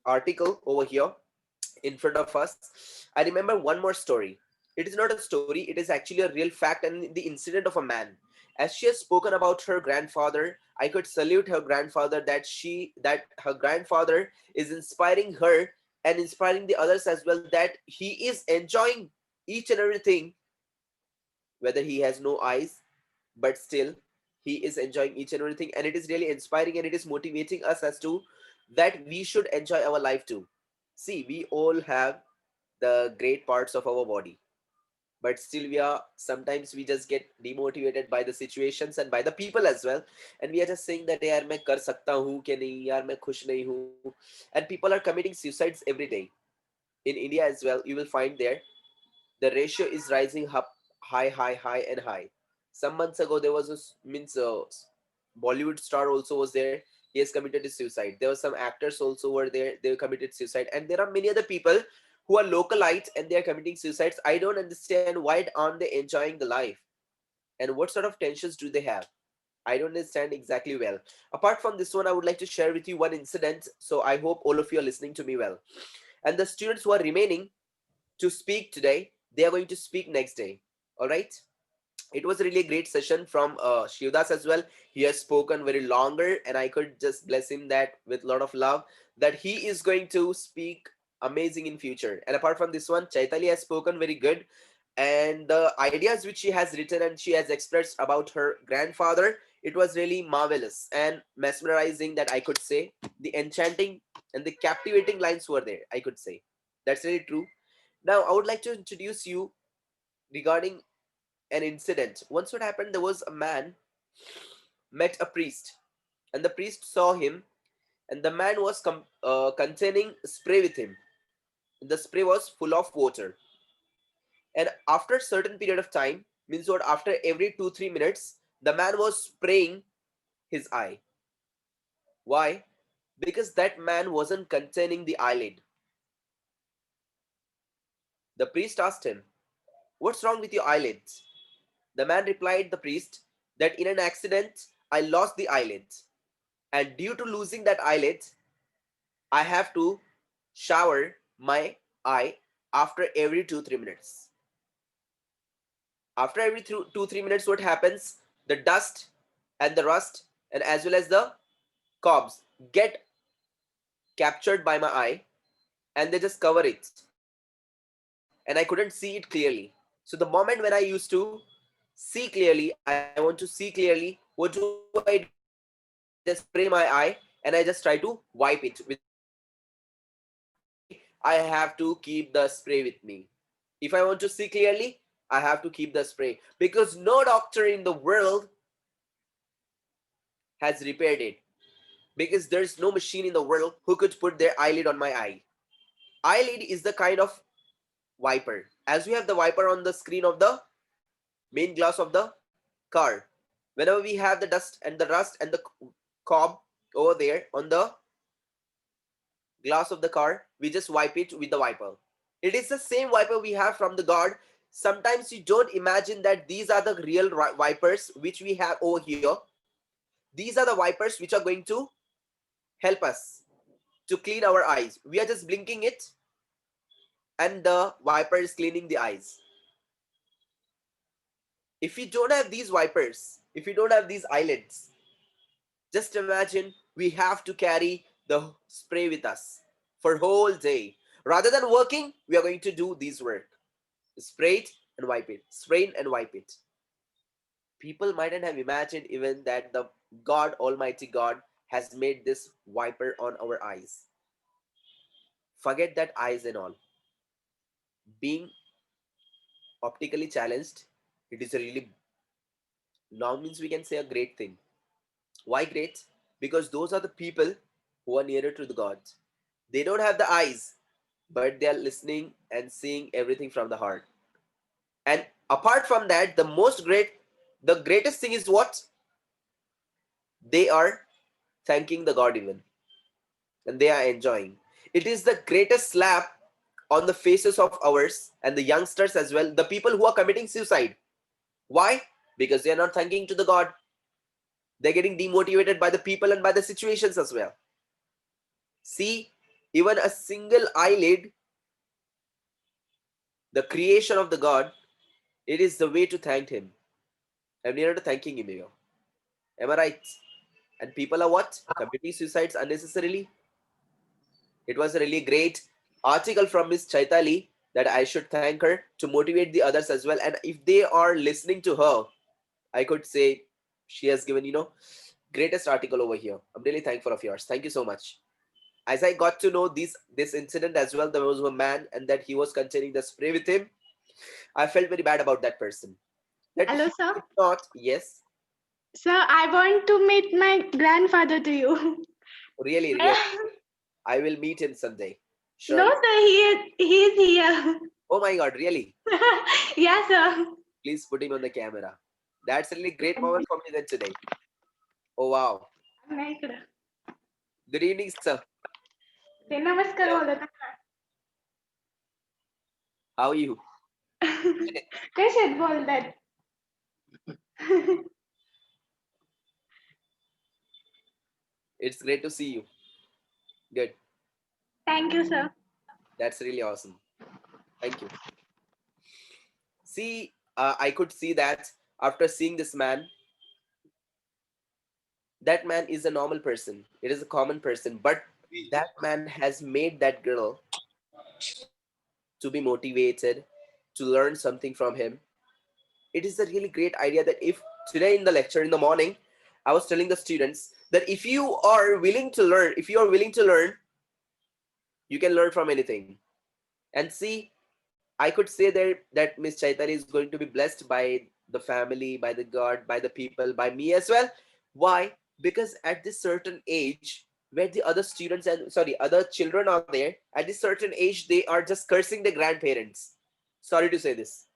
article over here in front of us. I remember one more story. It is not a story, it is actually a real fact and the incident of a man. As she has spoken about her grandfather, I could salute her grandfather that her grandfather is inspiring her and inspiring the others as well, that he is enjoying each and everything, whether he has no eyes, but still he is enjoying each and everything, and it is really inspiring and it is motivating us as to that we should enjoy our life too. See, we all have the great parts of our body, but still sometimes we just get demotivated by the situations and by the people as well, and we are just saying that yaar main kar sakta hu ke nahi, yaar main khush nahi hu, and people are committing suicides every day. In India as well, you will find there the ratio is rising up high and high. Some months ago there was Bollywood star also was there. He has committed suicide. There were some actors also were there, they committed suicide, and there are many other people who are localites and they are committing suicides. I don't understand why aren't they enjoying the life, and what sort of tensions do they have. I don't understand exactly well. Apart from this one, I would like to share with you one incident, so I hope all of you are listening to me well. And the students who are remaining to speak today, they are going to speak next day. All right. It was a really great session from Shivdas as well. He has spoken very longer, and I could just bless him that with a lot of love that he is going to speak amazing in future. And apart from this one, Chaitali has spoken very good, and the ideas which she has written and she has expressed about her grandfather, it was really marvelous and mesmerizing, that I could say. The enchanting and the captivating lines were there, I could say. That's really true. Now I would like to introduce you regarding an incident. Once what happened, there was a man met a priest, and the priest saw him, and the man was containing spray with him. The spray was full of water, and after a certain period of time, means what, after every 2-3 minutes, the man was spraying his eye. Why? Because that man wasn't containing the eyelid. The priest asked him, "What's wrong with your eyelids?" The man replied the priest that in an accident I lost the eyelid, and due to losing that eyelid, I have to shower my eye after every 2-3 minutes. After every 2-3 minutes, what happens? The dust and the rust and as well as the cobs get captured by my eye, and they just cover it, and I couldn't see it clearly. So the moment when I used to see clearly, I want to see clearly, what do I do? I just spray my eye and I just try to wipe it with my eye. I have to keep the spray with me. If I want to see clearly, I have to keep the spray, because no doctor in the world has repaired it, because there's no machine in the world who could put their eyelid on my eye. Eyelid is the kind of wiper, as we have the wiper on the screen of the main glass of the car. Whenever we have the dust and the rust and the cob over there on the glass of the car, we just wipe it with the wiper. It is the same wiper we have from the God. Sometimes you don't imagine that these are the real wipers which we have over here. These are the wipers which are going to help us to clean our eyes. We are just blinking it, and the wiper is cleaning the eyes. If you don't have these wipers, if you don't have these eyelids, just imagine we have to carry the spray with us for whole day. Rather than working, we are going to do this work. Spray it and wipe it. Spray it and wipe it. People mightn't have imagined even that the God, Almighty God, has made this wiper on our eyes. Forget that eyes and all. Being optically challenged, it is a really, now means we can say a great thing. Why great? Because those are the people who are nearer to the God. They don't have the eyes, but they are listening and seeing everything from the heart. And apart from that, the greatest thing is what? They are thanking the God even. And they are enjoying. It is the greatest slap on the faces of ours and the youngsters as well, the people who are committing suicide. Why? Because they are not thanking to the God. They're getting demotivated by the people and by the situations as well. See, even a single eyelid, the creation of the God, it is the way to thank him. I'm near to thanking him here. Am I right? And people are what? Committing suicides unnecessarily. It was a really great article from Miss Chaitali that I should thank her to motivate the others as well. And if they are listening to her, I could say she has given, greatest article over here. I'm really thankful of yours. Thank you so much. As I got to know this incident as well, there was a man and that he was containing the spray with him. I felt very bad about that person. That Hello, he sir. did not, yes, Sir, I want to meet my grandfather to you. really, really. I will meet him someday. Sure. No, sir, he is here. Oh my God, really? Yeah, sir. Please put him on the camera. That's a really great moment for me then today. Oh wow. नाही इकडं. Good evening, sir. ते नमस्कार Hello. बोलत How are you? कसे आहेत बोलतात? It's great to see you. Good. Thank you, sir. That's really awesome. Thank you. See, I could see that after seeing this man, that man is a normal person. It is a common person, but that man has made that girl to be motivated, to learn something from him. It is a really great idea that if today in the lecture in the morning, I was telling the students that if you are willing to learn, you can learn from anything. And see, I could say that Miss Chaitanya is going to be blessed by the family, by the God, by the people, by me as well. Why? Because at this certain age, where the other students and other children are there, at this certain age, they are just cursing their grandparents. Sorry to say this.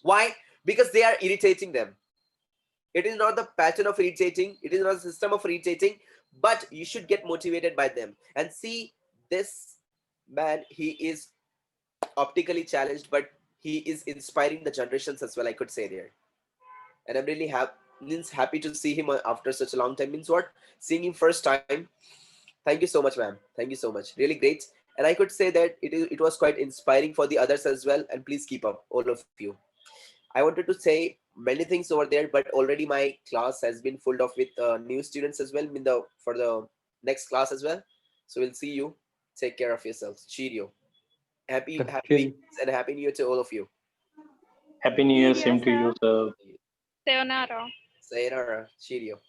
Why? Because they are irritating them. It is not the pattern of irritating, it is not the system of irritating, but you should get motivated by them. And see, this man, he is optically challenged, but he is inspiring the generations as well, I could say there. And I'm really happy to see him after such a long time. Means what? Seeing him first time. Thank you so much, ma'am. Thank you so much. Really great. And I could say that it was quite inspiring for the others as well. And please keep up, all of you. I wanted to say many things over there, but already my class has been filled up with new students as well for the next class as well. So we'll see you. Take care of yourselves. Cheerio. Happy weekends and happy new year to all of you. Happy New Year, same to you, sir. Sayonara. Sayonara. Cheerio.